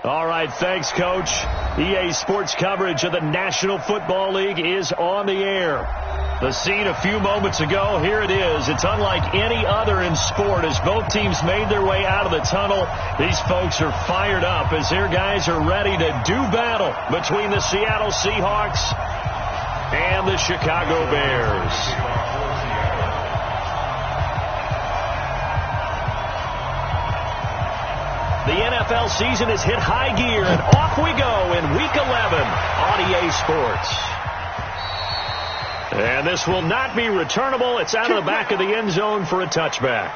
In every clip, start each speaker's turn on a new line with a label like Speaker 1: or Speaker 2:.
Speaker 1: All right, thanks, Coach. EA Sports coverage of the National Football League is on the air. The scene a few moments ago, here it is. It's unlike any other in sport as both teams made their way out of the tunnel. These folks are fired up as their guys are ready to do battle between the Seattle Seahawks and the Chicago Bears. The NFL season has hit high gear, and off we go in Week 11 on EA Sports. And this will not be returnable. It's out of the back of the end zone for a touchback.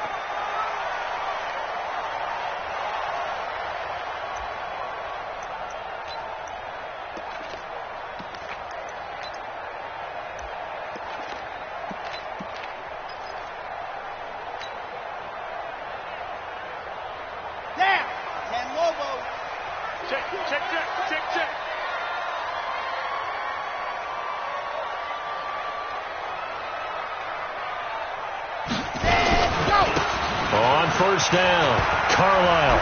Speaker 1: First down, Carlisle.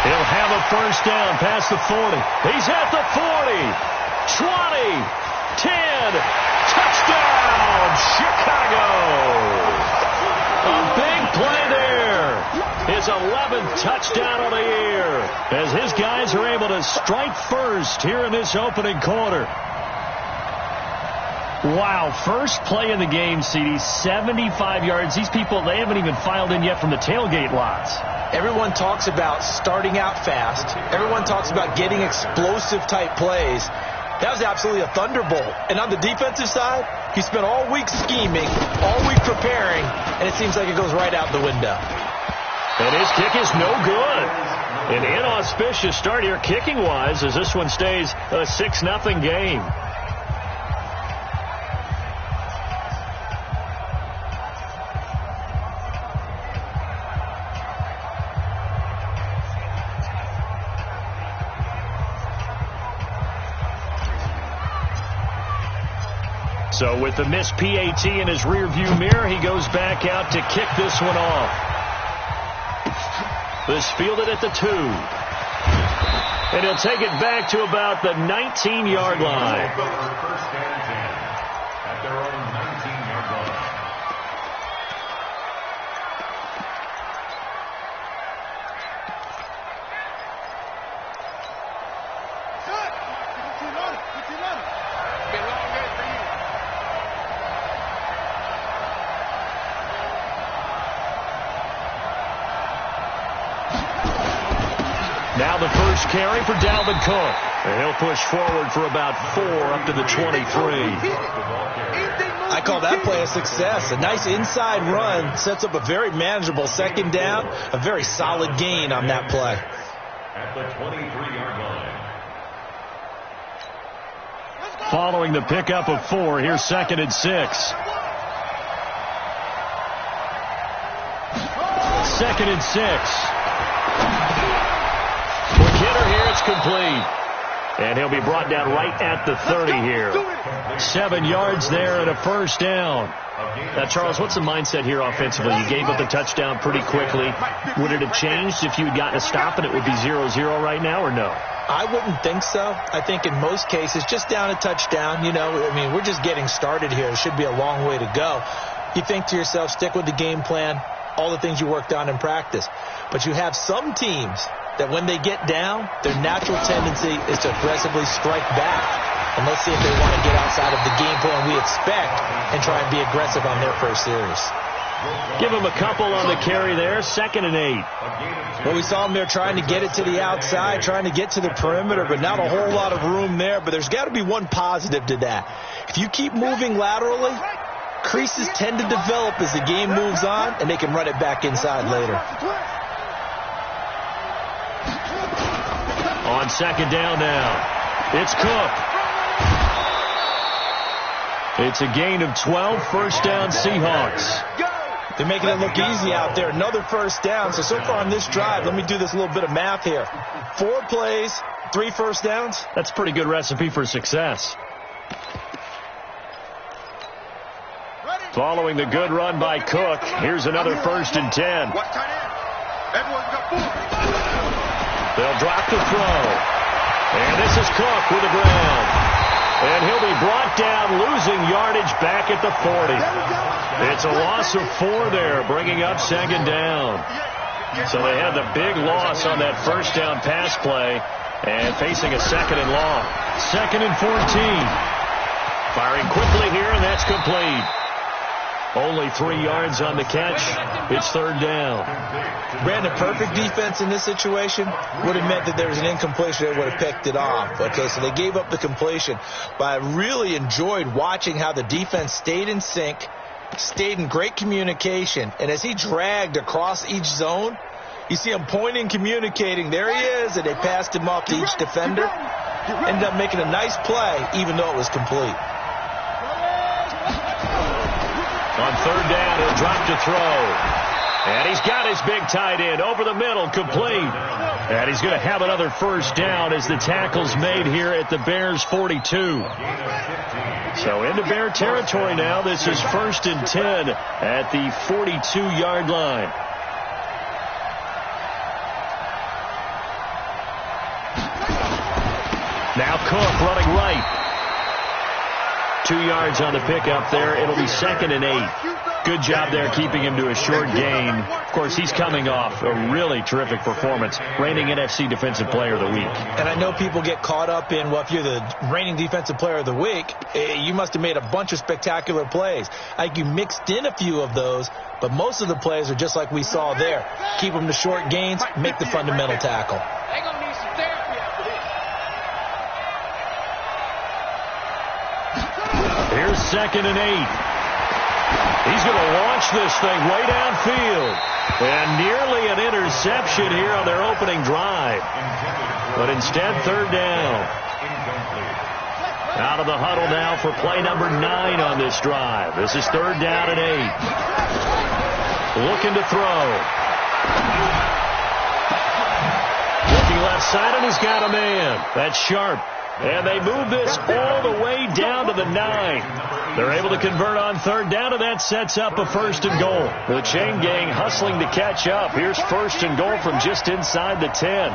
Speaker 1: He'll have a first down past the 40. He's at the 40, 20, 10, touchdown, Chicago. A big play there. His 11th touchdown of the year as his guys are able to strike first here in this opening quarter. Wow, first play in the game, CD, 75 yards. These people, they haven't even filed in yet from the tailgate lots.
Speaker 2: Everyone talks about starting out fast. Everyone talks about getting explosive-type plays. That was absolutely a thunderbolt. And on the defensive side, he spent all week scheming, all week preparing, and it seems like it goes right out the window.
Speaker 1: And his kick is no good. An inauspicious start here kicking-wise as this one stays a 6-0 game. So with the missed PAT in his rearview mirror, he goes back out to kick this one off. This fielded at the 2. And he'll take it back to about the 19-yard line.
Speaker 3: First and 10 at their own 19-yard line.
Speaker 1: Now the first carry for Dalvin Cook. And he'll push forward for about 4 up to the 23.
Speaker 2: I call that play a success. A nice inside run sets up a very manageable second down. A very solid gain on that play.
Speaker 3: At the 23-yard line.
Speaker 1: Following the pickup of 4, here's 2nd and 6. 2nd and 6. Here it's complete. And he'll be brought down right at the 30 here. 7 yards there and a first down. Now, Charles, what's the mindset here offensively? You gave up the touchdown pretty quickly. Would it have changed if you had gotten a stop and it would be 0-0 right now or no?
Speaker 2: I wouldn't think so. I think in most cases, just down a touchdown, we're just getting started here. It should be a long way to go. You think to yourself, stick with the game plan, all the things you worked on in practice. But you have some teams that when they get down, their natural tendency is to aggressively strike back. And let's see if they want to get outside of the game plan we expect and try and be aggressive on their first series.
Speaker 1: Give them a couple on the carry there, 2nd and 8.
Speaker 2: Well, we saw them there trying to get it to the outside, trying to get to the perimeter, but not a whole lot of room there. But there's got to be one positive to that. If you keep moving laterally, creases tend to develop as the game moves on, and they can run it back inside later.
Speaker 1: On 2nd down now, it's Cook. It's a gain of 12, first down Seahawks.
Speaker 2: They're making it look easy out there. Another first down. So far on this drive, let me do this little bit of math here. 4 plays, 3 first downs.
Speaker 1: That's a pretty good recipe for success. Following the good run by Cook, here's another 1st and 10. They'll drop the throw. And this is Cook with the ground. And he'll be brought down, losing yardage back at the 40. It's a loss of 4 there, bringing up second down. So they had the big loss on that first down pass play and facing a second and long. Second and 14. Firing quickly here, and that's complete. Only 3 yards on the catch. It's third down.
Speaker 2: Brandon, perfect defense in this situation would have meant that there was an incompletion. They would have picked it off. Okay, so they gave up the completion. But I really enjoyed watching how the defense stayed in sync, stayed in great communication. And as he dragged across each zone, you see him pointing, communicating. There he is, and they passed him off to each defender. Ended up making a nice play, even though it was complete.
Speaker 1: On third down, he'll drop to throw. And he's got his big tight end over the middle, complete. And he's going to have another first down as the tackle's made here at the Bears' 42. So into Bear territory now. This is 1st and 10 at the 42-yard line. Now Cook running right. 2 yards on the pickup there. It'll be 2nd and 8. Good job there keeping him to a short gain. Of course, he's coming off a really terrific performance. Reigning NFC Defensive Player of the Week.
Speaker 2: And I know people get caught up in, well, if you're the reigning Defensive Player of the Week, you must have made a bunch of spectacular plays. I think you mixed in a few of those, but most of the plays are just like we saw there. Keep them to short gains, make the fundamental tackle.
Speaker 4: They're going to need some therapy after this.
Speaker 1: Here's 2nd and 8. He's going to launch this thing way downfield. And nearly an interception here on their opening drive. But instead, third down. Out of the huddle now for play number 9 on this drive. This is third down and 8. Looking to throw. Looking left side, and he's got a man. That's Sharp. And they move this all the way down to the 9. They're able to convert on third down, and that sets up a 1st and goal. The chain gang hustling to catch up. Here's 1st and goal from just inside the 10.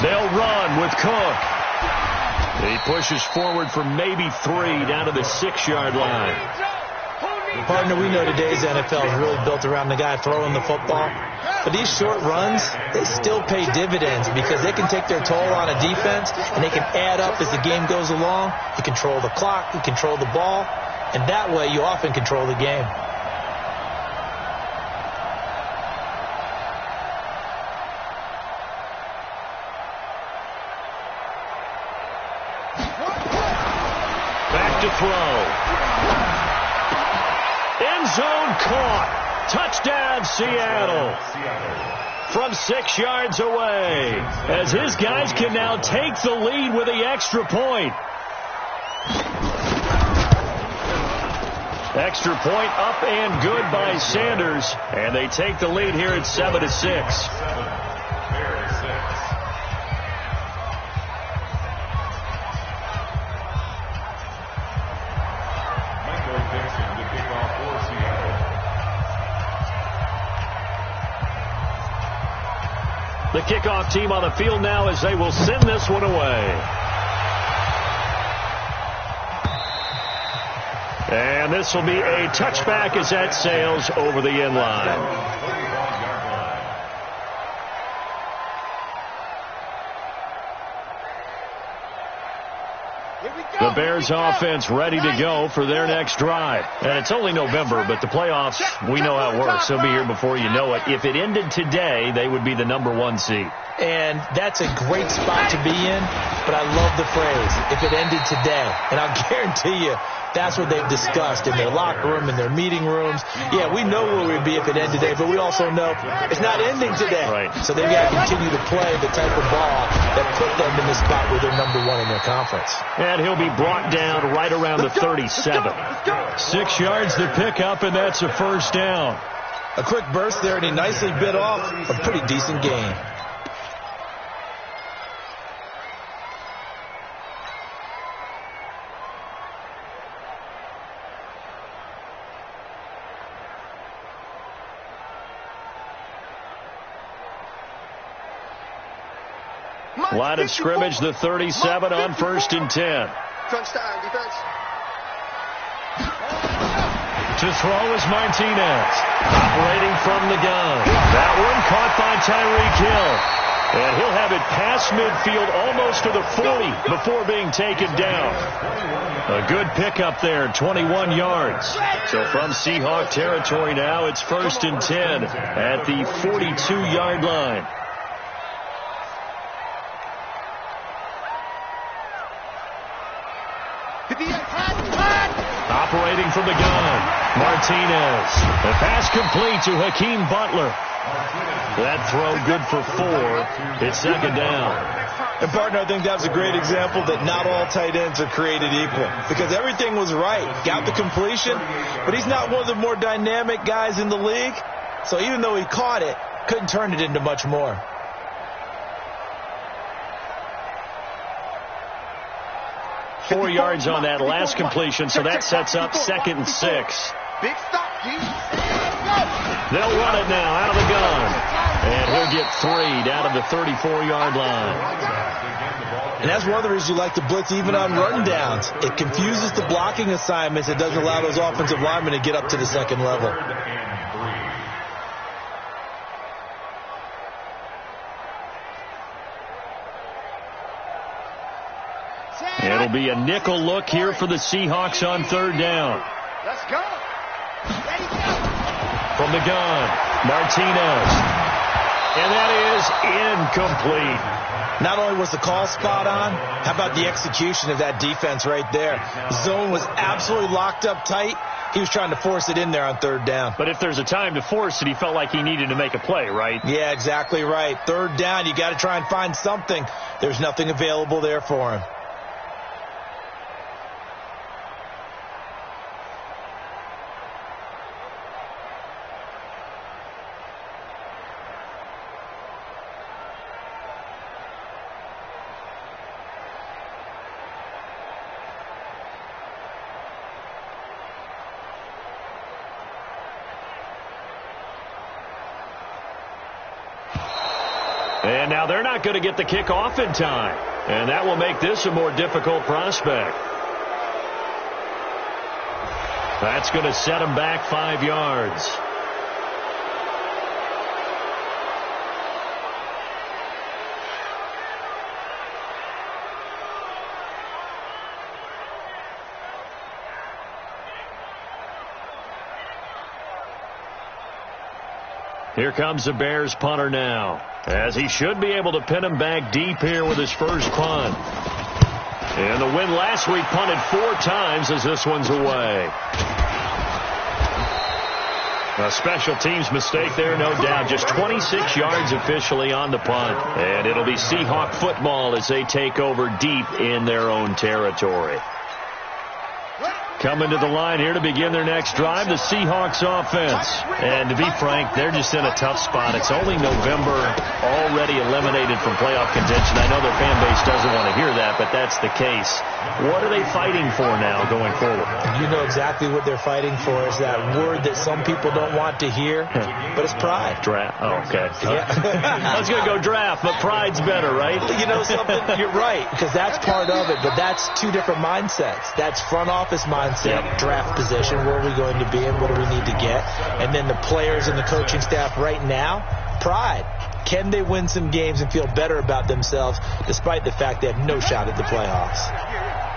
Speaker 1: They'll run with Cook. He pushes forward for maybe 3 down to the 6-yard line.
Speaker 2: Partner, we know today's NFL is really built around the guy throwing the football. But these short runs, they still pay dividends because they can take their toll on a defense and they can add up as the game goes along. You control the clock, you control the ball, and that way you often control the game.
Speaker 1: Back to throw. End zone caught. Touchdown, Seattle. From 6 yards away. As his guys can now take the lead with the extra point. Extra point up and good by Sanders. And they take the lead here at 7-6. The kickoff team on the field now as they will send this one away. And this will be a touchback as that sails over the end line. The Bears offense ready to go for their next drive. And it's only November, but the playoffs, we know how it works. They'll be here before you know it. If it ended today, they would be the number 1 seed.
Speaker 2: And that's a great spot to be in, but I love the phrase, if it ended today. And I'll guarantee you, that's what they've discussed in their locker room, in their meeting rooms. Yeah, we know where we'd be if it ended today, but we also know it's not ending today.
Speaker 1: Right.
Speaker 2: So they've got to continue to play the type of ball that put them in the spot where they're number 1 in their conference.
Speaker 1: And he'll be brought down right around the 37. 6 yards to pick up, and that's a first down.
Speaker 2: A quick burst there, and he nicely bit off a pretty decent gain.
Speaker 1: Line of scrimmage, the 37 on 1st and 10.
Speaker 5: Crunch time, defense.
Speaker 1: To throw is Martinez. Operating from the gun. That one caught by Tyreek Hill. And he'll have it past midfield almost to the 40 before being taken down. A good pickup there, 21 yards. So from Seahawk territory now, it's 1st and 10 at the 42-yard line. Operating from the gun, Martinez. The pass complete to Hakeem Butler. That throw good for 4. It's 2nd down.
Speaker 2: And, partner, I think that was a great example that not all tight ends are created equal. Because everything was right. Got the completion, but he's not one of the more dynamic guys in the league. So even though he caught it, couldn't turn it into much more.
Speaker 1: Four yards on that last completion, so that sets up 2nd and 6.
Speaker 5: Big stop, G.
Speaker 1: They'll run it now out of the gun. And he'll get 3 down to the 34-yard line.
Speaker 2: And that's one of the reasons you like to blitz even on rundowns. It confuses the blocking assignments. It doesn't allow those offensive linemen to get up to the 2nd level.
Speaker 1: It'll be a nickel look here for the Seahawks on 3rd down.
Speaker 5: Let's go. Ready, go.
Speaker 1: From the gun, Martinez. And that is incomplete.
Speaker 2: Not only was the call spot on, how about the execution of that defense right there? Zone was absolutely locked up tight. He was trying to force it in there on 3rd down.
Speaker 1: But if there's a time to force it, he felt like he needed to make a play, right?
Speaker 2: Yeah, exactly right. 3rd down, you got to try and find something. There's nothing available there for him.
Speaker 1: And now they're not going to get the kickoff in time. And that will make this a more difficult prospect. That's going to set him back 5 yards. Here comes the Bears punter now, as he should be able to pin him back deep here with his first punt. And the win last week punted 4 times as this one's away. A special teams mistake there, no doubt. Just 26 yards officially on the punt. And it'll be Seahawk football as they take over deep in their own territory. Coming to the line here to begin their next drive, the Seahawks offense. And to be frank, they're just in a tough spot. It's only November, already eliminated from playoff contention. I know their fan base doesn't want to hear that, but that's the case. What are they fighting for now going forward?
Speaker 2: You know exactly what they're fighting for is that word that some people don't want to hear, but it's pride.
Speaker 1: Draft. Oh, okay.
Speaker 2: Yeah.
Speaker 1: I was going to go draft, but pride's better, right?
Speaker 2: You know something? You're right, because that's part of it, but that's 2 different mindsets. That's front office mindset, draft position, where are we going to be and what do we need to get? And then the players and the coaching staff right now, pride. Can they win some games and feel better about themselves despite the fact they have no shot at the playoffs?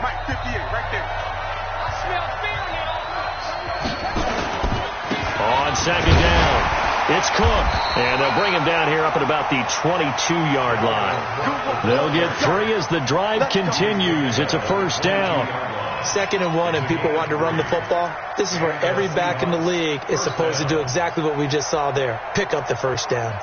Speaker 5: Mike 58, right there.
Speaker 1: On 2nd down, it's Cook. And they'll bring him down here up at about the 22-yard line. They'll get 3 as the drive continues. It's a 1st down.
Speaker 2: 2nd and 1 and people want to run the football. This is where every back in the league is supposed to do exactly what we just saw there. Pick up the 1st down.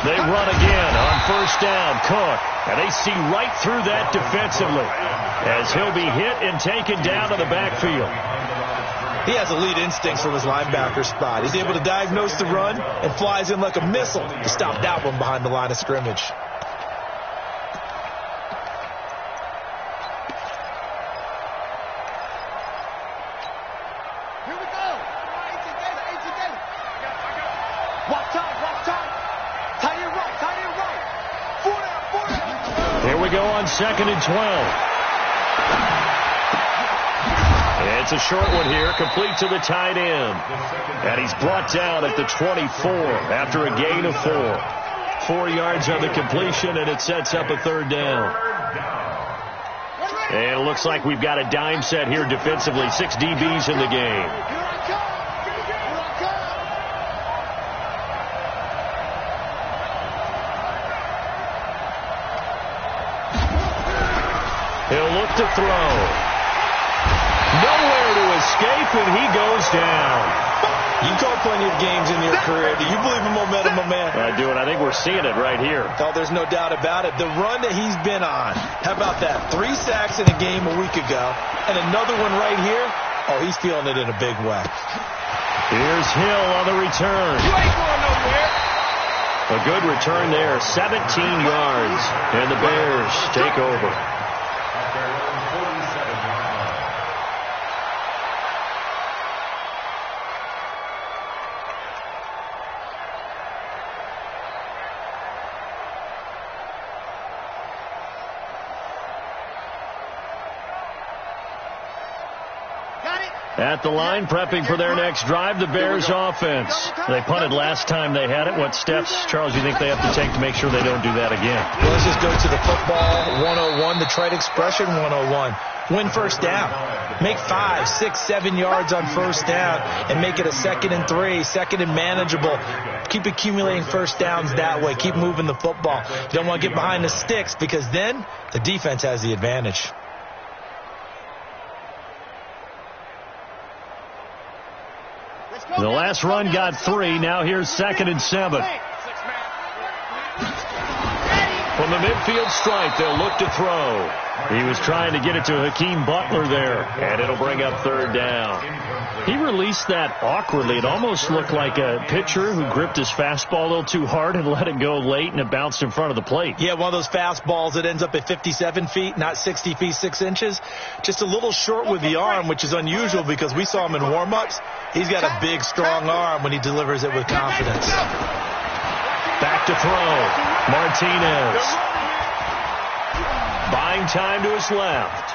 Speaker 1: They run again on 1st down. Cook. And they see right through that defensively as he'll be hit and taken down to the backfield.
Speaker 2: He has elite instincts from his linebacker spot. He's able to diagnose the run and flies in like a missile to stop that one behind the line of scrimmage.
Speaker 5: Watch out, watch out. Tight end right, tight end right. 4 down.
Speaker 1: Here we go on 2nd and 12. It's a short one here, complete to the tight end. And he's brought down at the 24 after a gain of 4. 4 yards on the completion, and it sets up a 3rd down. And it looks like we've got a dime set here defensively. 6 DBs in the game. He'll look to throw. Nowhere to escape, and he goes down.
Speaker 2: You call plenty of games in your career. Do you believe in momentum, my man?
Speaker 1: I do, and I think we're seeing it right here.
Speaker 2: Oh, there's no doubt about it. The run that he's been on. How about that? 3 sacks in a game a week ago, and another one right here. Oh, he's feeling it in a big way.
Speaker 1: Here's Hill on the return.
Speaker 5: You ain't going nowhere.
Speaker 1: A good return there, 17 yards, and the Bears take over. At the line, prepping for their next drive, the Bears offense. They punted last time they had it. What steps, Charles, you think they have to take to make sure they don't do that again?
Speaker 2: Well, let's just go to the football 101, the trade expression 101. Win first down. Make 5, 6, 7 yards on first down and make it a 2nd and 3, 2nd and manageable. Keep accumulating first downs that way. Keep moving the football. You don't want to get behind the sticks because then the defense has the advantage.
Speaker 1: The last run got 3. Now here's 2nd and 7. From the midfield stripe, they'll look to throw. He was trying to get it to Hakeem Butler there, and it'll bring up 3rd down. He released that awkwardly. It almost looked like a pitcher who gripped his fastball a little too hard and let it go late, and it bounced in front of the plate.
Speaker 2: Yeah, one of those fastballs that ends up at 57 feet, not 60 feet, 6 inches. Just a little short with the arm, which is unusual because we saw him in warm-ups. He's got a big, strong arm when he delivers it with confidence.
Speaker 1: Back to throw. Martinez. Buying time to his left.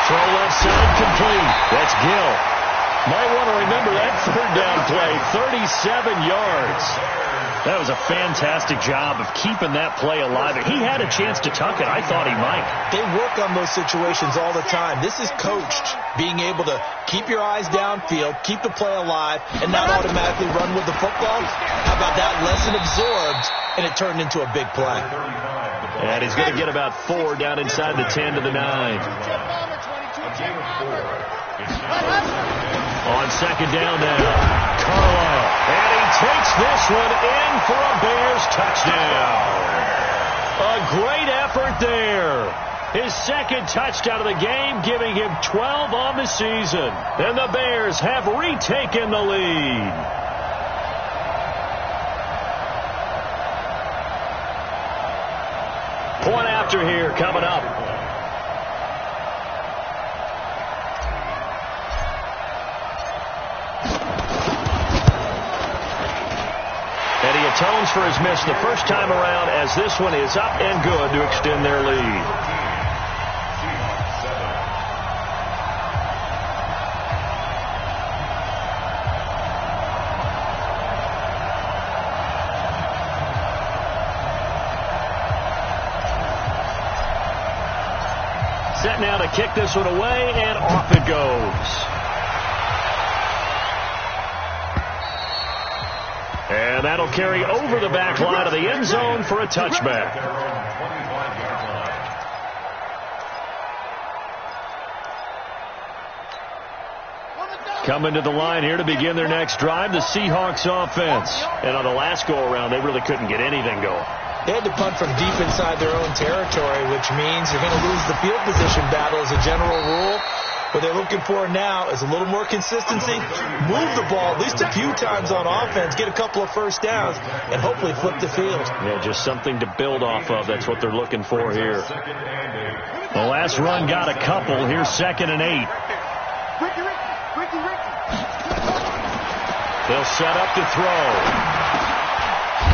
Speaker 1: Throw left side complete. That's Gill. Might want to remember that 3rd down play. 37 yards. That was a fantastic job of keeping that play alive. He had a chance to tuck it. I thought he might.
Speaker 2: They work on those situations all the time. This is coached. Being able to keep your eyes downfield, keep the play alive, and not automatically run with the football. How about that? Lesson absorbed, and it turned into a big play.
Speaker 1: And he's going to get about 4 down inside the 10 to the 9. On 2nd down now, Carlisle. And he takes this one in for a Bears touchdown. A great effort there. His 2nd touchdown of the game, giving him 12 on the season. And the Bears have retaken the lead. Point after here coming up. And he atones for his miss the first time around as this one is up and good to extend their lead. Set now to kick this one away, and off it goes. And that'll carry over the back line of the end zone for a touchback. Coming to the line here to begin their next drive, the Seahawks offense. And on the last go-around, they really couldn't get anything going.
Speaker 2: They had to punt from deep inside their own territory, which means you're going to lose the field position battle as a general rule. What they're looking for now is a little more consistency, move the ball at least a few times on offense, get a couple of first downs, and hopefully flip the field.
Speaker 1: Yeah, just something to build off of. That's what they're looking for here. The last run got a couple. Here's 2nd and 8. They'll set up to throw.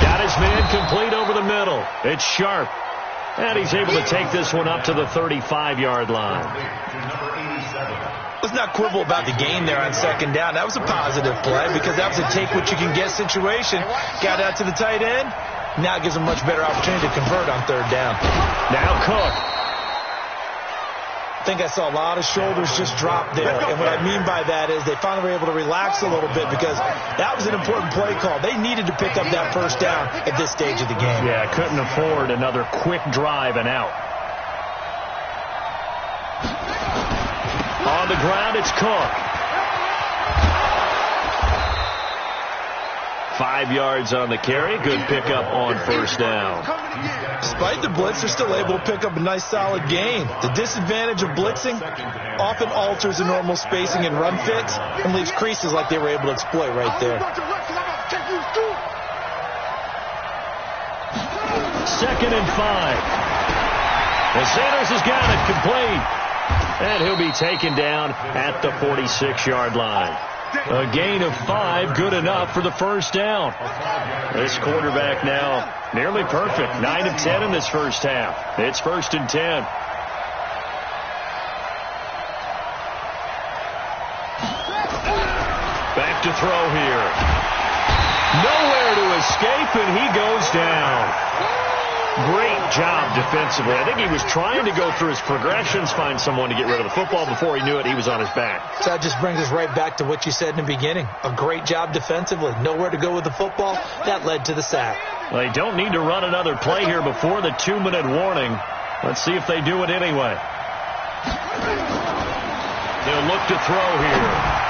Speaker 1: Got his man complete over the middle. It's Sharp. And he's able to take this one up to the 35-yard line.
Speaker 2: Let's not quibble about the gain there on second down. That was a positive play because that was a take-what-you-can-get situation. Got out to the tight end. Now it gives him a much better opportunity to convert on third down.
Speaker 1: Now Cook.
Speaker 2: I think I saw a lot of shoulders just drop there. And what I mean by that is they finally were able to relax a little bit because that was an important play call. They needed to pick up that first down at this stage of the game.
Speaker 1: Yeah, couldn't afford another quick drive and out. On the ground, it's Cook. 5 yards on the carry. Good pickup on first down.
Speaker 2: Despite the blitz, they're still able to pick up a nice, solid gain. The disadvantage of blitzing often alters the normal spacing and run fits and leaves creases like they were able to exploit right there.
Speaker 1: Second and 5. And Sanders has got it complete. And he'll be taken down at the 46-yard line. A gain of 5, good enough for the first down. This quarterback now nearly perfect. 9 of 10 in this first half. It's 1st and 10. Back to throw here. Nowhere to escape, and he goes down. Great job defensively. I think he was trying to go through his progressions, find someone to get rid of the football. Before he knew it, he was on his back.
Speaker 2: So that just brings us right back to what you said in the beginning. A great job defensively. Nowhere to go with the football. That led to the sack.
Speaker 1: Well, they don't need to run another play here before the 2-minute warning. Let's see if they do it anyway. They'll look to throw here.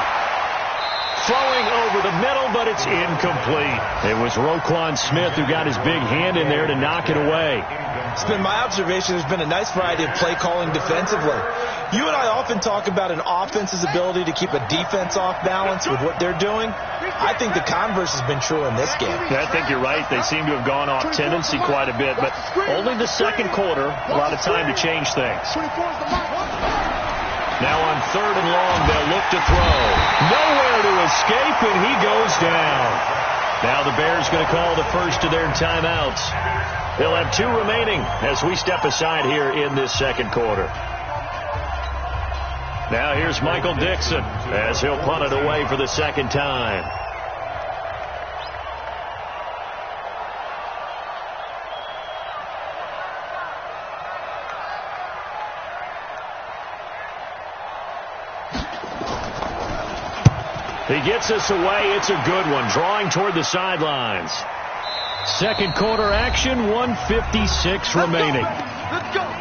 Speaker 1: Throwing over the middle, but it's incomplete. It was Roquan Smith who got his big hand in there to knock it away.
Speaker 2: It's been my observation there's been a nice variety of play calling defensively. You and I often talk about an offense's ability to keep a defense off balance with what they're doing. I think the converse has been true in this game.
Speaker 1: Yeah, I think you're right. They seem to have gone off tendency quite a bit, but only the second quarter, a lot of time to change things. Now on 3rd and long, they'll look to throw. Nowhere to escape, and he goes down. Now the Bears going to call the first of their timeouts. They'll have 2 remaining as we step aside here in this second quarter. Now here's Michael Dixon as he'll punt it away for the second time. He gets us away. It's a good one. Drawing toward the sidelines. Second quarter action, 1:56 remaining.
Speaker 5: Let's go.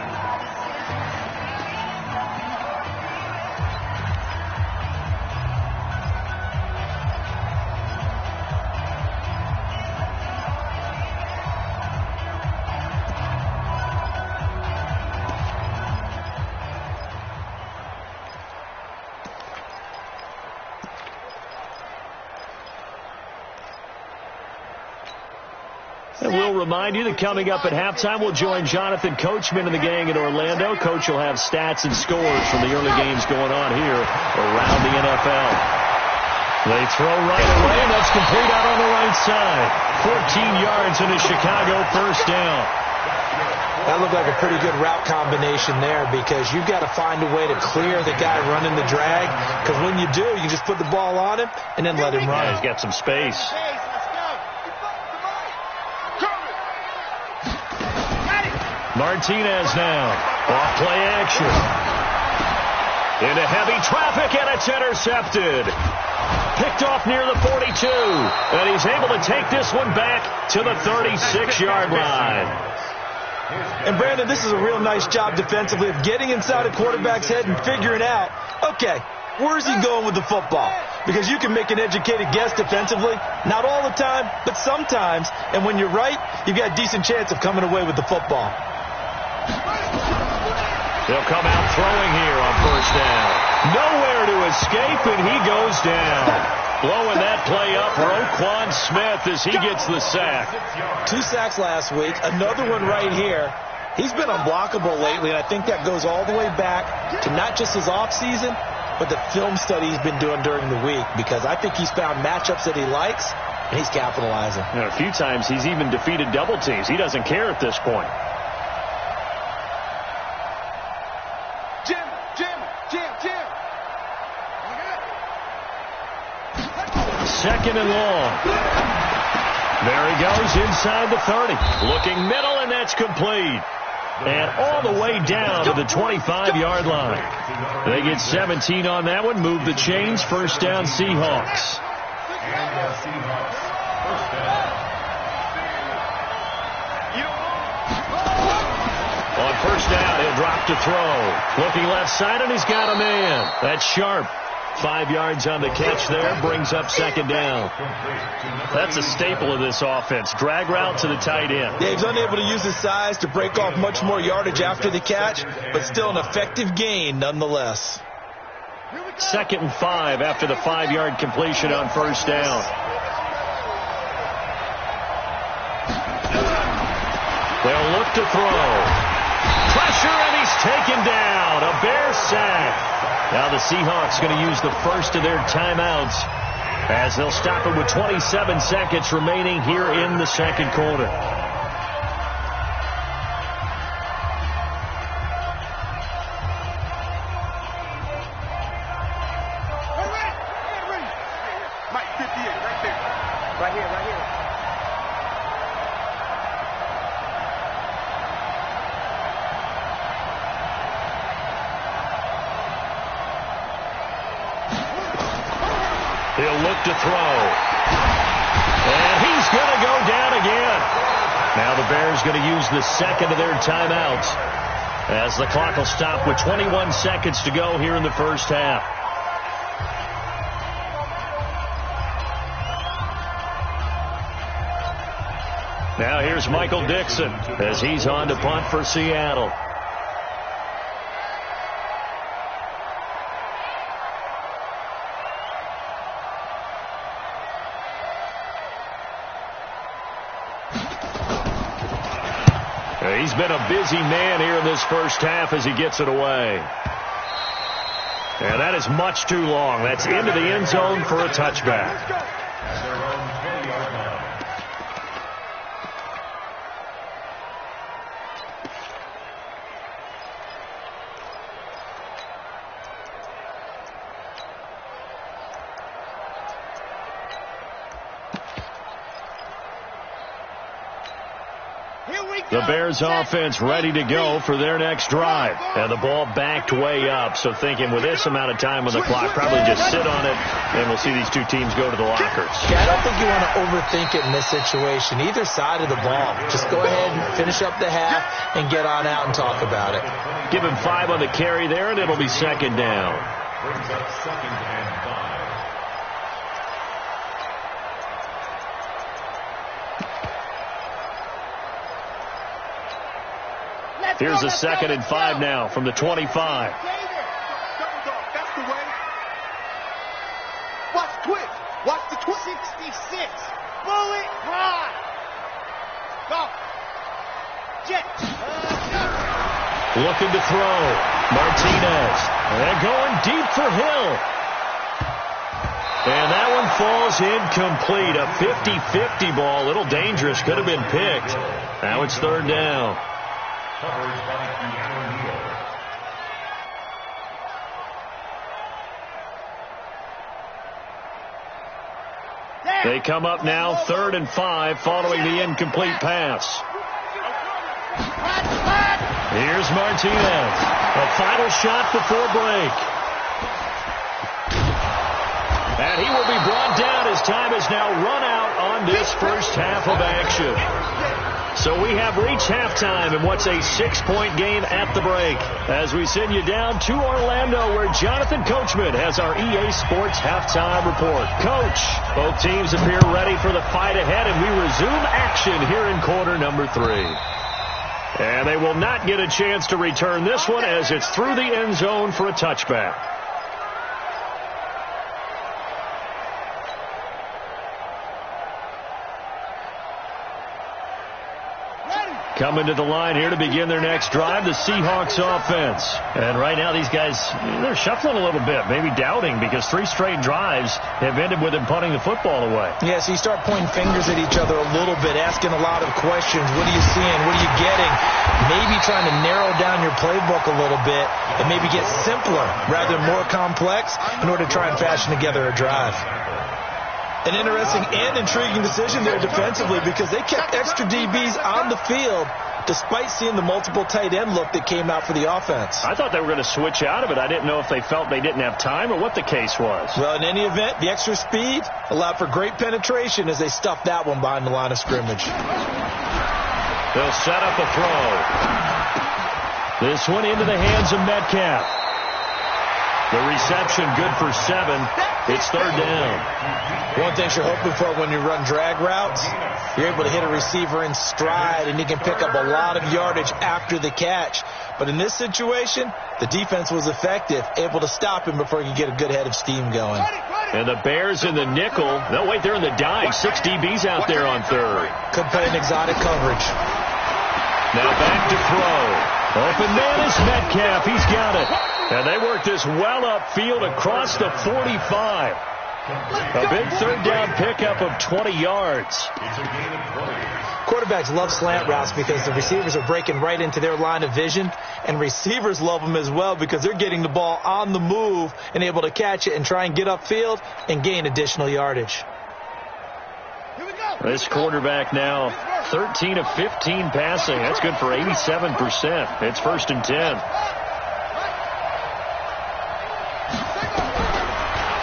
Speaker 1: And we'll remind you that coming up at halftime, we'll join Jonathan Coachman and the gang in Orlando. Coach will have stats and scores from the early games going on here around the NFL. They throw right away, and that's complete out on the right side. 14 yards in a Chicago first down.
Speaker 2: That looked like a pretty good route combination there because you've got to find a way to clear the guy running the drag, because when you do, you just put the ball on him and then let him run.
Speaker 1: Yeah, he's got some space. Martinez now. Off play action. Into heavy traffic, and it's intercepted. Picked off near the 42. And he's able to take this one back to the 36-yard line.
Speaker 2: And, Brandon, this is a real nice job defensively of getting inside a quarterback's head and figuring out, okay, where's he going with the football? Because you can make an educated guess defensively. Not all the time, but sometimes. And when you're right, you've got a decent chance of coming away with the football.
Speaker 1: They'll come out throwing here on first down. Nowhere to escape, and he goes down. Blowing that play up, Roquan Smith, as he gets the sack.
Speaker 2: 2 sacks last week, another one right here. He's been unblockable lately, and I think that goes all the way back to not just his offseason, but the film study he's been doing during the week, because I think he's found matchups that he likes, and he's capitalizing.
Speaker 1: And a few times he's even defeated double teams. He doesn't care at this point.
Speaker 5: Jim.
Speaker 1: Second and long. There he goes inside the 30. Looking middle, and that's complete. And all the way down to the 25-yard line. They get 17 on that one. Move the chains. First down, Seahawks.
Speaker 3: And the Seahawks, first down.
Speaker 1: On first down, he'll drop to throw. Looking left side, and he's got a man. That's sharp. 5 yards on the catch there. Brings up second down. That's a staple of this offense. Drag route to the tight end.
Speaker 2: Yeah, he's unable to use his size to break off much more yardage after the catch, but still an effective gain nonetheless.
Speaker 1: Second and 5 after the 5-yard completion on first down. They'll look to throw. Pressure, and he's taken down. A Bear sack. Now the Seahawks going to use the first of their timeouts as they'll stop it with 27 seconds remaining here in the second quarter.
Speaker 5: Mike 58, right there. Right here.
Speaker 1: He'll look to throw. And he's going to go down again. Now the Bears going to use the second of their timeouts as the clock will stop with 21 seconds to go here in the first half. Now here's Michael Dixon as he's on to punt for Seattle. He's been a busy man here in this first half as he gets it away. And that is much too long. That's into the end zone for a touchback.
Speaker 3: At their own 20-yard line.
Speaker 1: The Bears offense ready to go for their next drive. And the ball backed way up. So thinking with this amount of time on the clock, probably just sit on it, and we'll see these two teams go to the lockers.
Speaker 2: Yeah, I don't think you want to overthink it in this situation. Either side of the ball. Just go ahead and finish up the half and get on out and talk about it.
Speaker 1: Give him 5 on the carry there, and it'll be second down.
Speaker 3: Brings up second and 5.
Speaker 1: Here's a second and 5 now from the 25.
Speaker 5: That's the way. Watch twist. Watch the twist. 66. Bullet ride. Go. Jet.
Speaker 1: Looking to throw. Martinez. And going deep for Hill. And that one falls incomplete. A 50-50 ball. A little dangerous. Could have been picked. Now it's third down.
Speaker 3: Coverage by Keanu Neal.
Speaker 1: They come up now, 3rd and 5, following the incomplete pass. Here's Martinez. A final shot before break. And he will be brought down as time has now run out on this first half of action. So we have reached halftime in what's a 6-point game at the break. As we send you down to Orlando, where Jonathan Coachman has our EA Sports halftime report. Coach, both teams appear ready for the fight ahead, and we resume action here in quarter number 3. And they will not get a chance to return this one as it's through the end zone for a touchback. Coming to the line here to begin their next drive, the Seahawks offense. And right now these guys, they're shuffling a little bit, maybe doubting, because 3 straight drives have ended with them punting the football away.
Speaker 2: Yeah, so you start pointing fingers at each other a little bit, asking a lot of questions. What are you seeing? What are you getting? Maybe trying to narrow down your playbook a little bit and maybe get simpler rather than more complex in order to try and fashion together a drive. An interesting and intriguing decision there defensively, because they kept extra DBs on the field despite seeing the multiple tight end look that came out for the offense.
Speaker 1: I thought they were going to switch out of it. I didn't know if they felt they didn't have time or what the case was.
Speaker 2: Well, in any event, the extra speed allowed for great penetration as they stuffed that one behind the line of scrimmage.
Speaker 1: They'll set up a throw. This one into the hands of Metcalf. The reception good for 7. It's 3rd down.
Speaker 2: One thing you're hoping for when you run drag routes, you're able to hit a receiver in stride and he can pick up a lot of yardage after the catch. But in this situation, the defense was effective, able to stop him before he could get a good head of steam going.
Speaker 1: And the Bears in the nickel. No, wait, they're in the dime. 6 DBs out there on 3rd.
Speaker 2: Could play an exotic coverage.
Speaker 1: Now back to throw. Open man is Metcalf. He's got it. And they work this well upfield across the 45. A big 3rd down pickup of 20 yards.
Speaker 2: Quarterbacks love slant routes because the receivers are breaking right into their line of vision, and receivers love them as well because they're getting the ball on the move and able to catch it and try and get upfield and gain additional yardage.
Speaker 1: This quarterback now 13 of 15 passing. That's good for 87%. It's 1st and 10.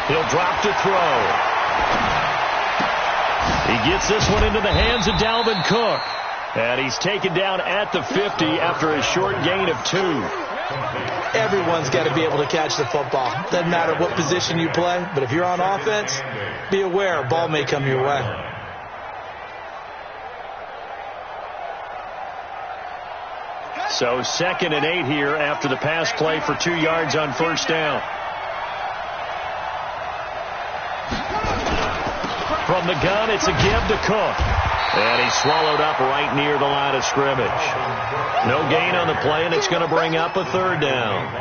Speaker 1: He'll drop to throw. He gets this one into the hands of Dalvin Cook. And he's taken down at the 50 after a short gain of 2.
Speaker 2: Everyone's got to be able to catch the football. Doesn't matter what position you play, but if you're on offense, be aware a ball may come your way.
Speaker 1: So 2nd and 8 here after the pass play for 2 yards on 1st down. From the gun, it's a give to Cook. And he's swallowed up right near the line of scrimmage. No gain on the play, and it's going to bring up a 3rd down.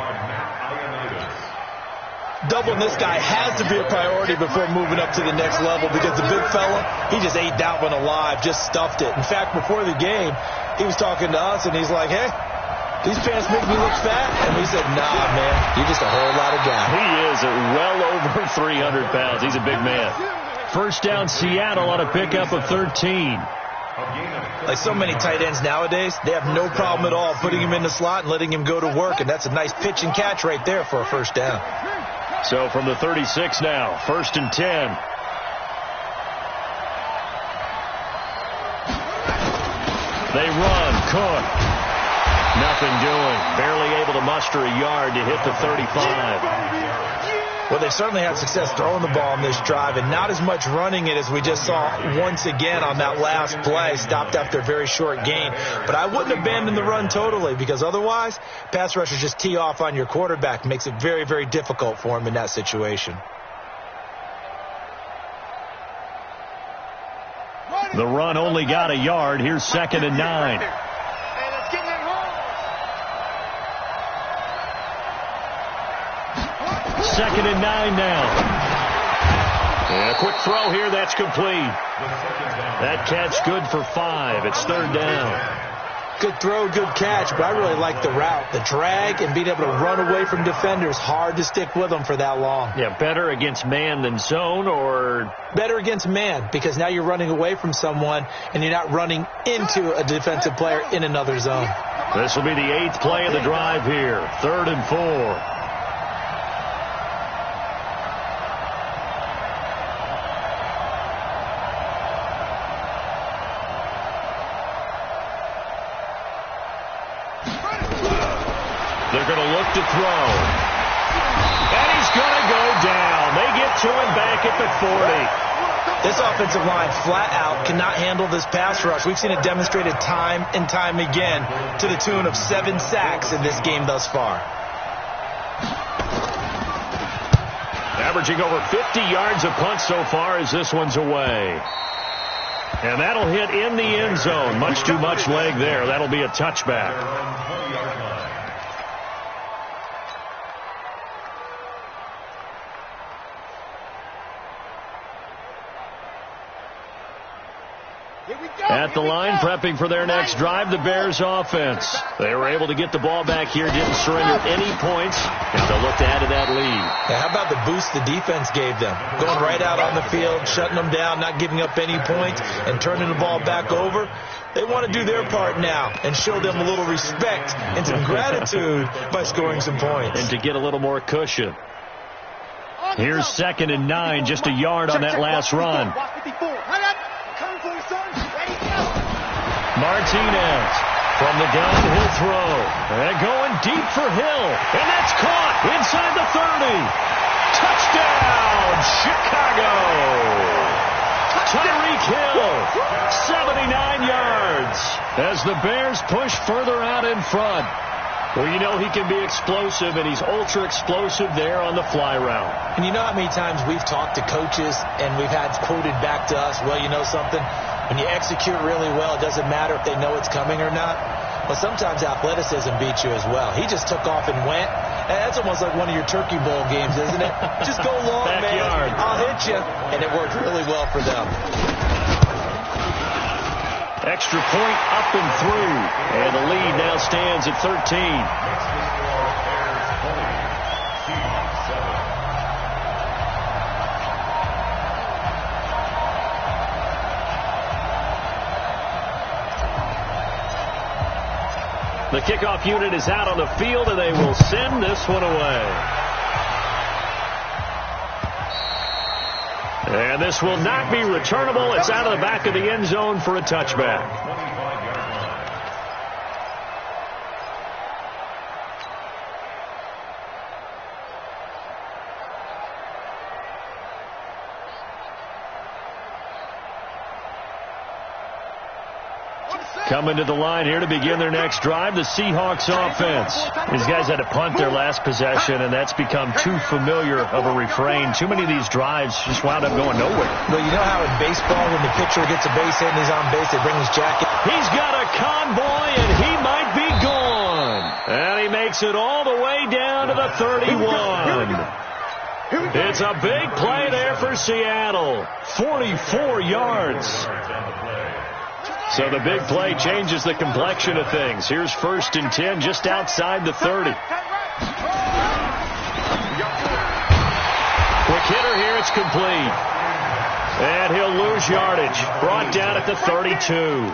Speaker 2: Doubling this guy has to be a priority before moving up to the next level, because the big fella, he just ate that one alive, just stuffed it. In fact, before the game, he was talking to us, and he's like, hey, these pants make me look fat. And we said, nah, man, you're just a whole lot of guy.
Speaker 1: He is well over 300 pounds. He's a big man. 1st down, Seattle on a pickup of 13.
Speaker 2: Like so many tight ends nowadays, they have no problem at all putting him in the slot and letting him go to work. And that's a nice pitch and catch right there for a 1st down.
Speaker 1: So from the 36 now, 1st and 10. They run. Cook. Nothing doing. Barely able to muster a yard to hit the 35.
Speaker 2: Well, they've certainly had success throwing the ball on this drive, and not as much running it as we just saw once again on that last play, stopped after a very short gain. But I wouldn't abandon the run totally, because otherwise, pass rushers just tee off on your quarterback. Makes it very, very difficult for him in that situation.
Speaker 1: The run only got a yard. Here's 2nd and 9. 2nd and 9 now. And a quick throw here. That's complete. That catch good for 5. It's 3rd down.
Speaker 2: Good throw, good catch, but I really like the route. The drag and being able to run away from defenders. Hard to stick with them for that long.
Speaker 1: Yeah, better against man than zone, or?
Speaker 2: Better against man, because now you're running away from someone and you're not running into a defensive player in another zone.
Speaker 1: This will be the 8th play of the drive here. 3rd and 4. They're going to look to throw. And he's going to go down. They get to him back at the 40.
Speaker 2: This offensive line flat out cannot handle this pass rush. We've seen it demonstrated time and time again to the tune of 7 sacks in this game thus far.
Speaker 1: Averaging over 50 yards a punt so far as this one's away. And that'll hit in the end zone. Much too much leg there. That'll be a touchback. At the line, prepping for their next drive, the Bears offense. They were able to get the ball back here, didn't surrender any points, and they'll look to add to that lead.
Speaker 2: Yeah, how about the boost the defense gave them? Going right out on the field, shutting them down, not giving up any points, and turning the ball back over. They want to do their part now and show them a little respect and some gratitude by scoring some points.
Speaker 1: And to get a little more cushion. Here's 2nd and 9, just a yard on that last run. Martinez from the gun, he'll throw. And going deep for Hill. And that's caught inside the 30. Touchdown, Chicago. Tyreek Hill, 79 yards. As the Bears push further out in front. Well, you know he can be explosive, and he's ultra explosive there on the fly route.
Speaker 2: And you know how many times we've talked to coaches and we've had quoted back to us, well, you know something? When you execute really well, it doesn't matter if they know it's coming or not. Well, sometimes athleticism beats you as well. He just took off and went. And that's almost like one of your Turkey Bowl games, isn't it? Just go long,
Speaker 1: Backyard.
Speaker 2: man. I'll hit you. And it worked really well for them.
Speaker 1: Extra point up and through. And the lead now stands at 13. The kickoff unit is out on the field, and they will send this one away. And this will not be returnable. It's out of the back of the end zone for a touchback. Coming to the line here to begin their next drive, the Seahawks offense. These guys had to punt their last possession, and that's become too familiar of a refrain. Too many of these drives just wound up going nowhere.
Speaker 2: Well, you know how in baseball, when the pitcher gets a base hit and he's on base, they bring his jacket.
Speaker 1: He's got a convoy, and he might be gone. And he makes it all the way down to the 31. It's a big play there for Seattle. 44 yards. So the big play changes the complexion of things. Here's 1st and 10 just outside the 30. Quick hitter here, it's complete. And he'll lose yardage. Brought down at the 32.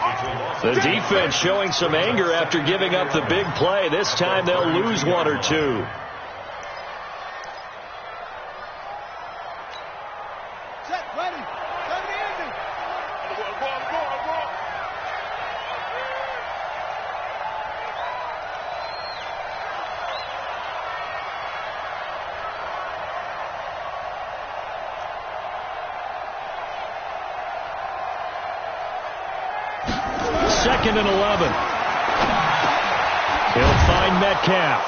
Speaker 1: The defense showing some anger after giving up the big play. This time they'll lose 1 or 2. Second and 11. He'll find Metcalf.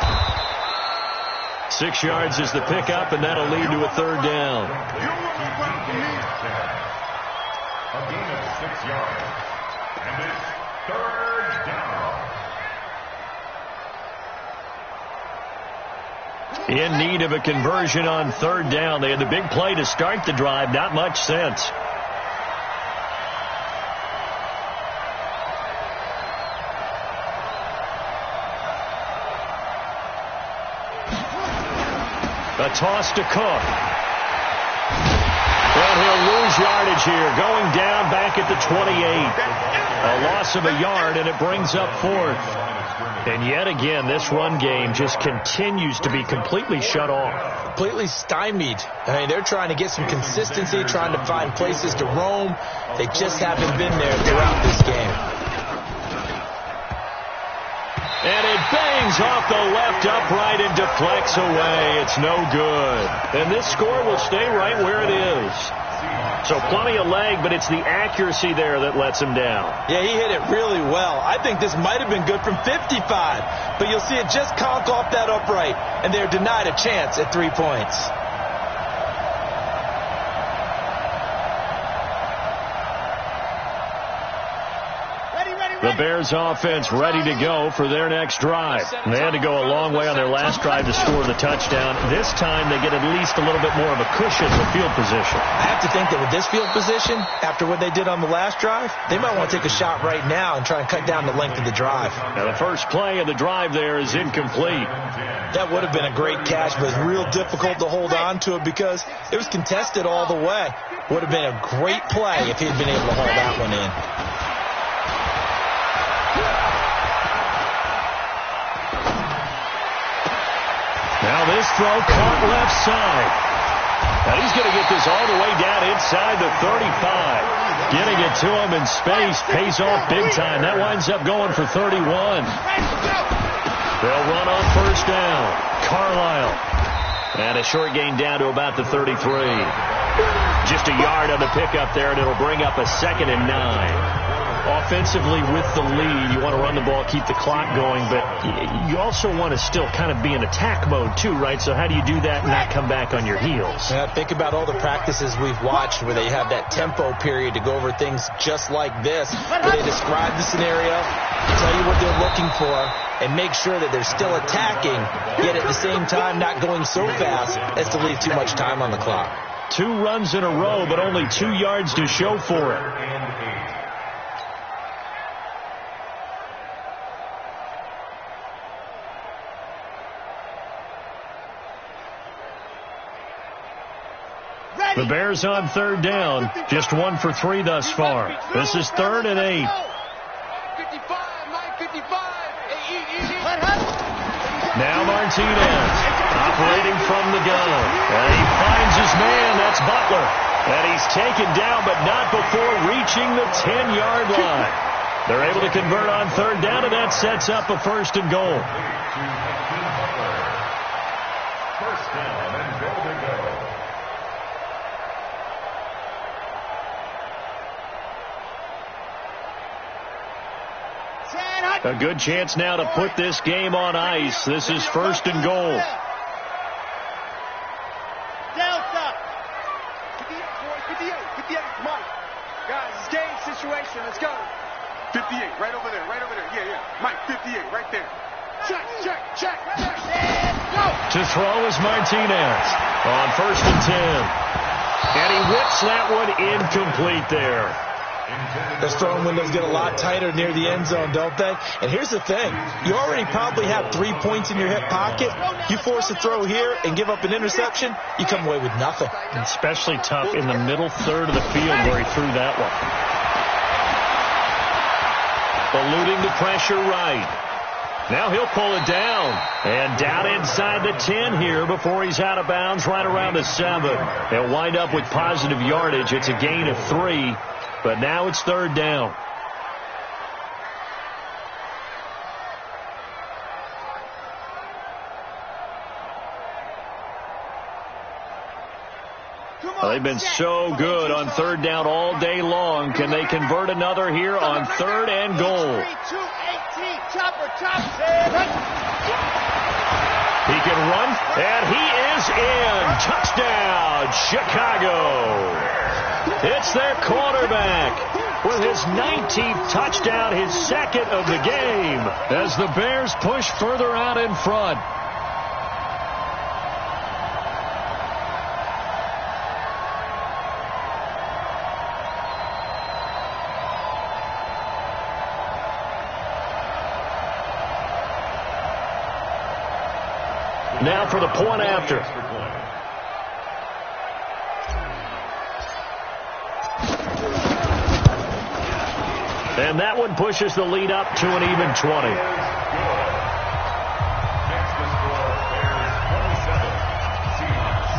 Speaker 1: 6 yards is the pickup, and that'll lead to a 3rd down.
Speaker 3: A gain of 6 yards. And it's 3rd down.
Speaker 1: In need of a conversion on 3rd down. They had the big play to start the drive. Not much sense. A toss to Cook. And he'll lose yardage here. Going down back at the 28. A loss of a yard, and it brings up 4th. And yet again, this run game just continues to be completely shut off.
Speaker 2: Completely stymied. I mean, they're trying to get some consistency, trying to find places to roam. They just haven't been there throughout this game.
Speaker 1: And it bangs off the left upright and deflects away. It's no good. And this score will stay right where it is. So plenty of leg, but it's the accuracy there that lets him down.
Speaker 2: Yeah, he hit it really well. I think this might have been good from 55. But you'll see it just conk off that upright, and they're denied a chance at 3 points.
Speaker 1: The Bears offense ready to go for their next drive. They had to go a long way on their last drive to score the touchdown. This time they get at least a little bit more of a cushion with field position.
Speaker 2: I have to think that with this field position, after what they did on the last drive, they might want to take a shot right now and try and cut down the length of the drive.
Speaker 1: Now the first play of the drive there is incomplete.
Speaker 2: That would have been a great catch, but it's real difficult to hold on to it because it was contested all the way. Would have been a great play if he had been able to hold that one in.
Speaker 1: Now this throw caught left side. Now he's going to get this all the way down inside the 35. Getting it to him in space pays off big time. That winds up going for 31. They'll run on first down. Carlisle. And a short gain down to about the 33. Just a yard on the pickup there, and it'll bring up a 2nd and 9. Offensively with the lead, you want to run the ball, keep the clock going, but you also want to still kind of be in attack mode too, right? So how do you do that and not come back on your heels?
Speaker 2: Yeah, think about all the practices we've watched where they have that tempo period to go over things just like this, where they describe the scenario, tell you what they're looking for, and make sure that they're still attacking, yet at the same time not going so fast as to leave too much time on the clock.
Speaker 1: 2 runs in a row, but only 2 yards to show for it. The Bears on third down, just 1 for 3 thus far. This is 3rd and 8.
Speaker 5: 55, 955.
Speaker 1: Now Martinez operating from the gun. And he finds his man. That's Butler. And he's taken down, but not before reaching the 10-yard line. They're able to convert on third down, and that sets up a 1st and goal.
Speaker 3: First down and goal to go.
Speaker 1: A good chance now to put this game on ice. This is 1st and goal.
Speaker 5: Delta. 58, Mike. Guys, it's game situation. Let's go. 58, right over there, Yeah. Mike, 58, right there. Check. Let's go.
Speaker 1: To throw is Martinez on 1st and 10. And he whips that one incomplete there.
Speaker 2: Those throwing windows get a lot tighter near the end zone, don't they? And here's the thing. You already probably have 3 points in your hip pocket. You force a throw here and give up an interception, you come away with nothing.
Speaker 1: Especially tough in the middle third of the field where he threw that one. Eluding the pressure right. Now he'll pull it down. And down inside the 10 here before he's out of bounds right around the 7. They'll wind up with positive yardage. It's a gain of 3. But now it's 3rd down. Well, they've been so good on 3rd down all day long. Can they convert another here on 3rd and goal? He can run, and he is in. Touchdown, Chicago. It's their quarterback with his 19th touchdown, his 2nd of the game, as the Bears push further out in front. Now for the point after. And that one pushes the lead up to an even 20.
Speaker 3: Next to score, Bears 27, Seahawks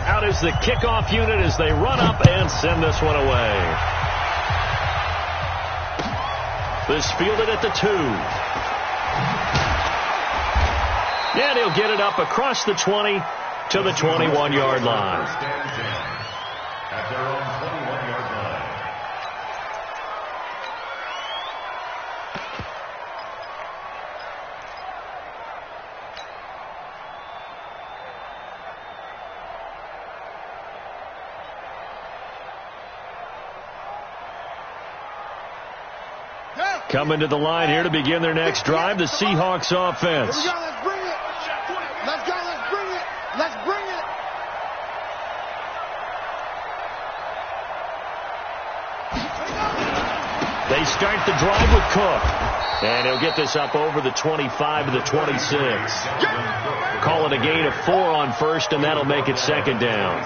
Speaker 3: 7.
Speaker 1: Out is the kickoff unit as they run up and send this one away. This fielded at the 2. And he'll get it up across the 20 to the 21-yard line.
Speaker 3: First and 10 at their own 21-yard line.
Speaker 1: Coming to the line here to begin their next drive, the Seahawks offense.
Speaker 5: Here we go, let's bring it. Let's go, let's bring it. Let's bring it.
Speaker 1: They start the drive with Cook. And he'll get this up over the 25 to the 26. Call it a gain of 4 on first, and that'll make it second down.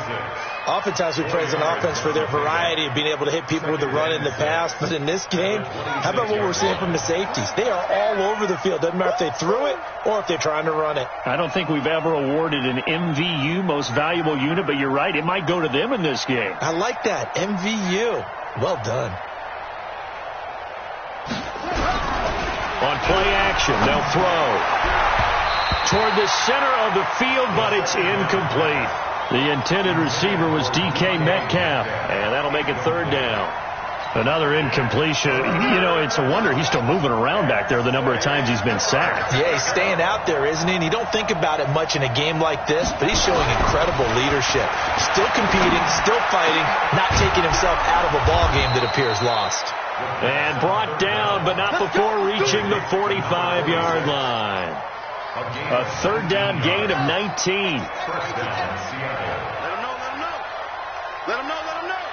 Speaker 2: Oftentimes we praise an offense for their variety of being able to hit people with the run in the pass. But in this game, how about what we're seeing from the safeties? They are all over the field. Doesn't matter if they threw it or if they're trying to run it.
Speaker 1: I don't think we've ever awarded an MVU, most valuable unit, but you're right. It might go to them in this game.
Speaker 2: I like that. MVU. Well done.
Speaker 1: On play action, they'll throw toward the center of the field, but it's incomplete. The intended receiver was DK Metcalf, and that'll make it third down. Another incompletion. You know, it's a wonder he's still moving around back there the number of times he's been sacked.
Speaker 2: Yeah, he's staying out there, isn't he? And you don't think about it much in a game like this, but he's showing incredible leadership. Still competing, still fighting, not taking himself out of a ball game that appears lost.
Speaker 1: And brought down, but not before reaching the 45-yard line. A third down gain of 19.
Speaker 5: Let him know, let him know. Let him know, let him know.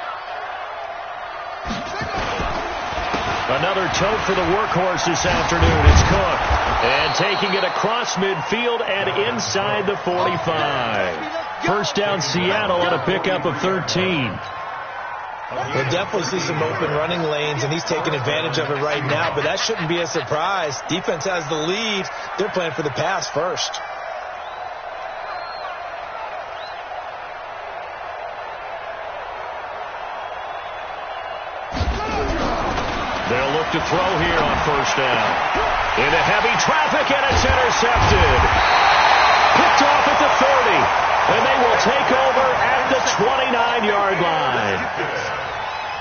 Speaker 1: Another tote for the workhorse this afternoon. It's Cook. And taking it across midfield and inside the 45. First down Seattle on a pickup of 13.
Speaker 2: We'll definitely see some open running lanes, and he's taking advantage of it right now, but that shouldn't be a surprise. Defense has the lead. They're playing for the pass first.
Speaker 1: They'll look to throw here on first down. Into heavy traffic, and it's intercepted. Picked off at the 30, and they will take over at the 29-yard line.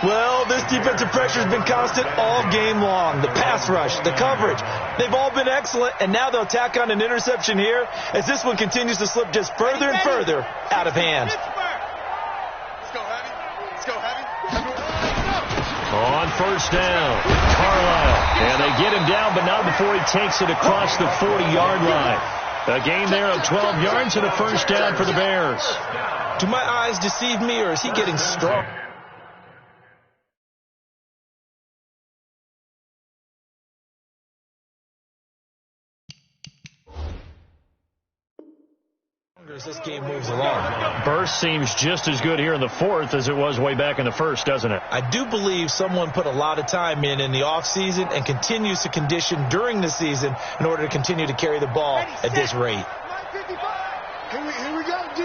Speaker 2: Well, this defensive pressure has been constant all game long. The pass rush, the coverage, they've all been excellent, and now they'll tack on an interception here as this one continues to slip just further and further out of hand.
Speaker 5: Let's go, heavy. Let's go, heavy.
Speaker 1: On first down, Carlisle. And they get him down, but not before he takes it across the 40-yard line. A gain there of 12 yards and a first down for the Bears.
Speaker 2: Do my eyes deceive me, or is he getting strong? As this game moves along.
Speaker 1: Burst seems just as good here in the fourth as it was way back in the first, doesn't it?
Speaker 2: I do believe someone put a lot of time in the offseason and continues to condition during the season in order to continue to carry the ball at this rate.
Speaker 5: Here we go, D.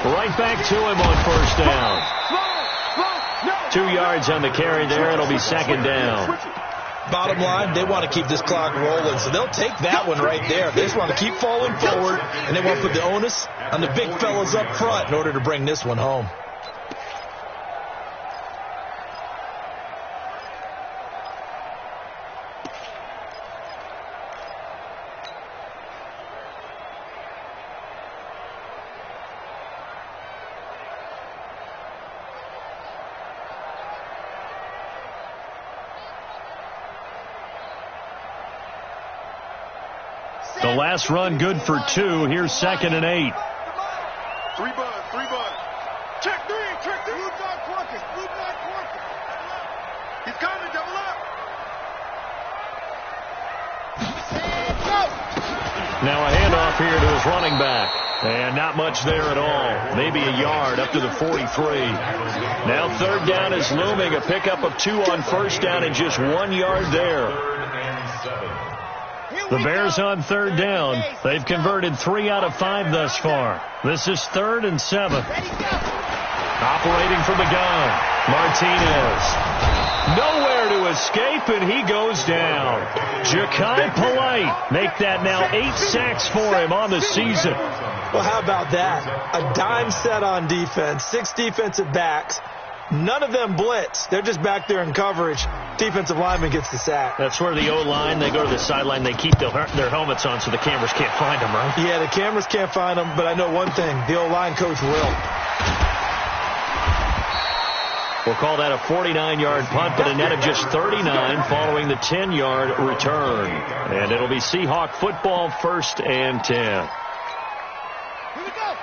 Speaker 1: Right back to him on first down. 2 yards on the carry there. It'll be second down.
Speaker 2: Bottom line, they want to keep this clock rolling, so they'll take that one right there. They just want to keep falling forward, and they want to put the onus on the big fellas up front in order to bring this one home.
Speaker 1: The last run good for 2. Here's second and 8.
Speaker 5: Three bud. Check three. Blue dog Quarkus. He's coming, double up.
Speaker 1: Now a handoff here to his running back. And not much there at all. Maybe a yard up to the 43. Now third down is looming. A pickup of 2 on first down and just 1 yard there. The Bears on third down. They've converted 3 out of 5 thus far. This is 3rd and 7. Operating from the gun, Martinez. Nowhere to escape, and he goes down. Ja'Kai Polite make that now 8 sacks for him on the season.
Speaker 2: Well, how about that? A dime set on defense, 6 defensive backs. None of them blitz. They're just back there in coverage. Defensive lineman gets the sack.
Speaker 1: That's where the O-line, they go to the sideline, they keep their helmets on so the cameras can't find them, right?
Speaker 2: Yeah, the cameras can't find them, but I know one thing. The O-line coach will.
Speaker 1: We'll call that a 49-yard punt, but a net of just 39 following the 10-yard return. And it'll be Seahawk football, 1st and 10.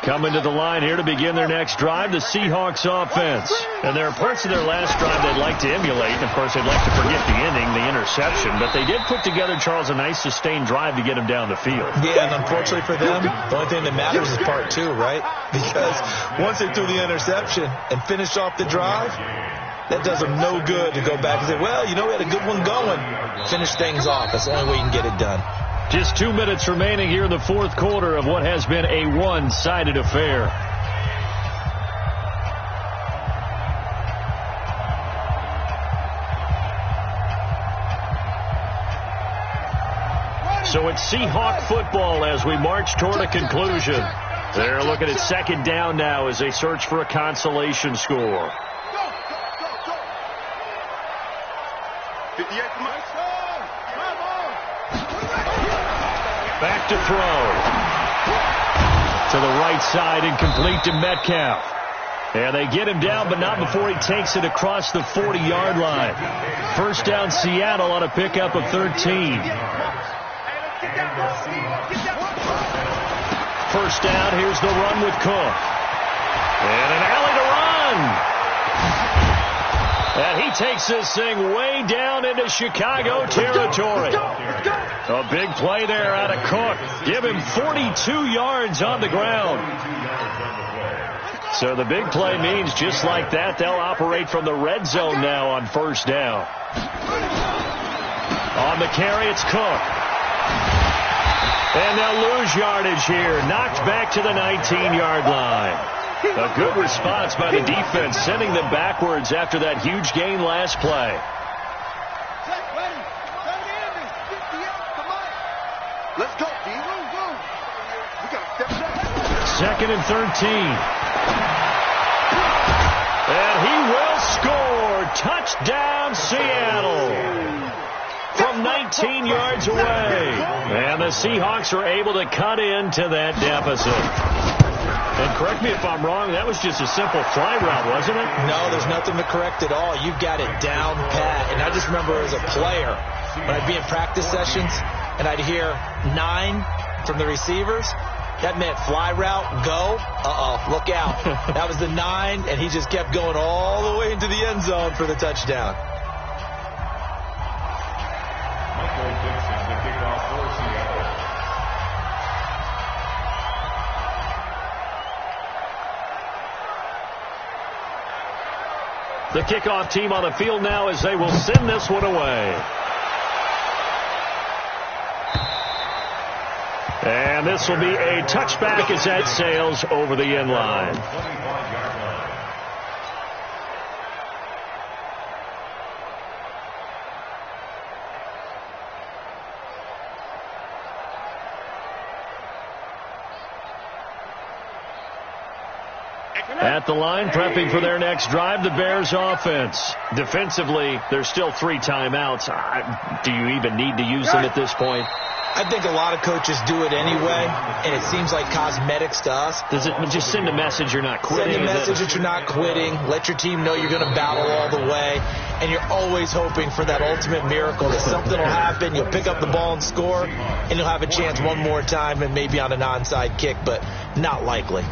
Speaker 1: Coming to the line here to begin their next drive, the Seahawks offense. And there are parts of their last drive they'd like to emulate. And, of course, they'd like to forget the inning, the interception. But they did put together, Charles, a nice sustained drive to get him down the field.
Speaker 2: Yeah, and unfortunately for them, the only thing that matters is part 2, right? Because once they threw the interception and finished off the drive, that does them no good to go back and say, well, you know, we had a good one going. Finish things off. That's the only way you can get it done.
Speaker 1: Just 2 minutes remaining here in the 4th quarter of what has been a one-sided affair. So it's Seahawk football as we march toward a conclusion. They're looking at 2nd down now as they search for a consolation score. Back to throw. To the right side, incomplete to Metcalf. And they get him down, but not before he takes it across the 40-yard line. 1st down, Seattle on a pickup of 13. 1st down, here's the run with Cook. And an alley to run. And he takes this thing way down into Chicago territory. A big play there out of Cook. Give him 42 yards on the ground. So the big play means just like that, they'll operate from the red zone now on 1st down. On the carry, it's Cook. And they'll lose yardage here. Knocked back to the 19-yard line. A good response by the defense, sending them backwards after that huge gain last play.
Speaker 5: Let's go, D. We got to step back.
Speaker 1: 2nd and 13. And he will score. Touchdown, Seattle. From 19 yards away. And the Seahawks are able to cut into that deficit. And correct me if I'm wrong, that was just a simple fly route, wasn't it?
Speaker 2: No, there's nothing to correct at all. You've got it down pat. And I just remember as a player, when I'd be in practice sessions, and I'd hear 9 from the receivers, that meant fly route, go. Look out. That was the 9, and he just kept going all the way into the end zone for the touchdown.
Speaker 1: The kickoff team on the field now as they will send this one away. And this will be a touchback as that sails over the end line. At the line, prepping for their next drive, the Bears offense. Defensively, there's still 3 timeouts. Do you even need to use them at this point?
Speaker 2: I think a lot of coaches do it anyway, and it seems like cosmetics to us.
Speaker 1: Does it just send a message you're not quitting?
Speaker 2: Send a message that you're not quitting. Let your team know you're going to battle all the way, and you're always hoping for that ultimate miracle that something will happen. You'll pick up the ball and score, and you'll have a chance one more time and maybe on an onside kick, but not likely.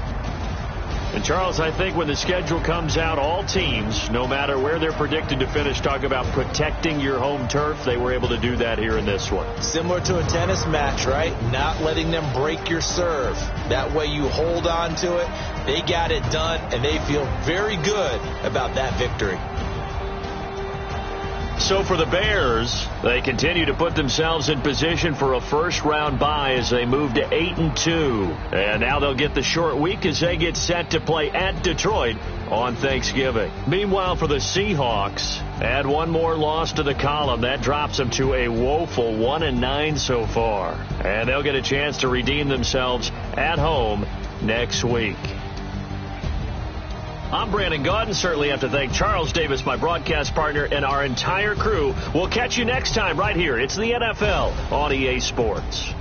Speaker 1: And, Charles, I think when the schedule comes out, all teams, no matter where they're predicted to finish, talk about protecting your home turf. They were able to do that here in this one.
Speaker 2: Similar to a tennis match, right? Not letting them break your serve. That way you hold on to it. They got it done, and they feel very good about that victory.
Speaker 1: So for the Bears, they continue to put themselves in position for a first-round bye as they move to 8-2. And now they'll get the short week as they get set to play at Detroit on Thanksgiving. Meanwhile, for the Seahawks, add one more loss to the column. That drops them to a woeful 1-9 so far. And they'll get a chance to redeem themselves at home next week. I'm Brandon Gaudin. Certainly have to thank Charles Davis, my broadcast partner, and our entire crew. We'll catch you next time right here. It's the NFL on EA Sports.